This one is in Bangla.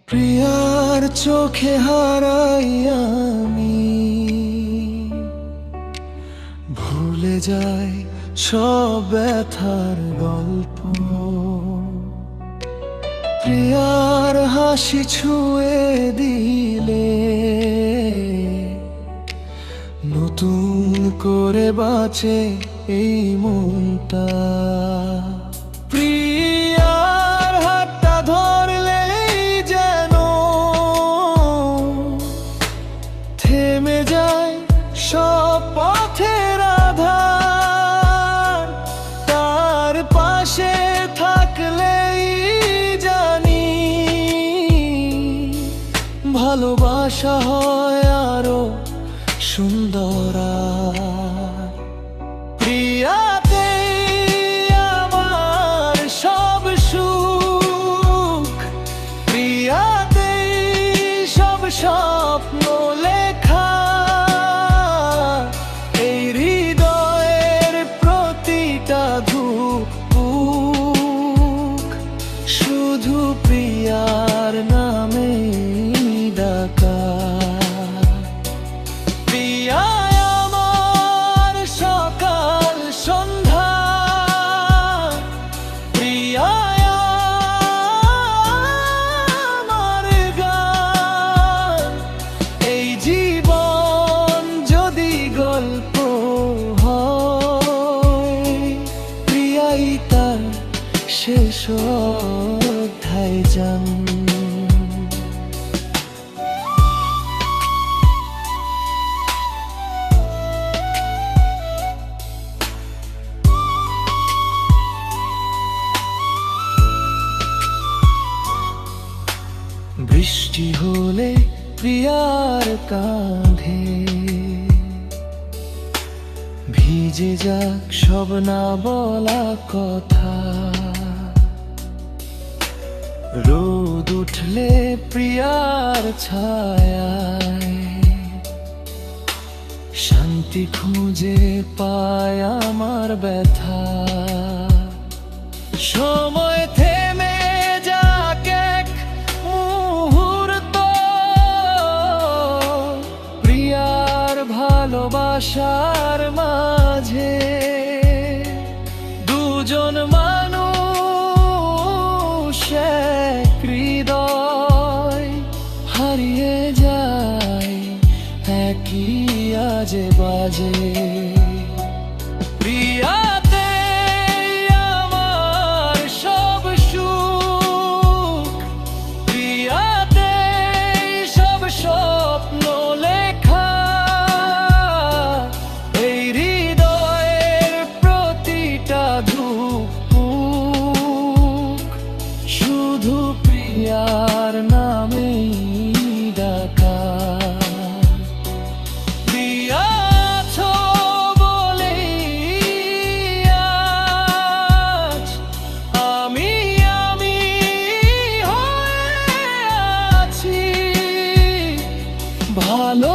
প্রিয়ার চোখে হারাই আমি, ভুলে যাই সব ব্যথার গল্প। প্রিয়ার হাসি ছুঁয়ে দিলে নতুন করে বাঁচে এই মনটা। প্রিয়ার হাতটা ধরলেই যেন থেমে যায় সব পথের আধার। তার পাশে থাকলেই জানি ভালোবাসা হয় আরো সুন্দর। প্রিয়াতে আমার সব সুখ, প্রিয়াতে সব স্বপ্ন লেখা। এই হৃদয়ের প্রতিটা ধুক শুধু প্রিয়ার নামে ডাকা। শেষ অধ্যায় যান। বৃষ্টি হলে প্রিয়ার কাঁধে ভিজে যাক সব না বলা কথা। রোদ উঠলে প্রিয়ার ছায়ায় শান্তি খুঁজে পায় আমার ব্যথা। সময় থেমে যাক এক মুহূর্ত, প্রিয়ার ভালোবাসার মাঝে। দুজন হৃদয় হারিয়ে যায় একই আজে বাজে। প্রিয়াতে আমার সব সুখ, প্রিয়াতে সব স্বপ্ন লেখা। এই হৃদয়ের প্রতিটা ধুক শুধু প্রিয়ার নামেই ডাকা। প্রিয়া আছো বলেই আজ আমি হয়ে আছি। ভালো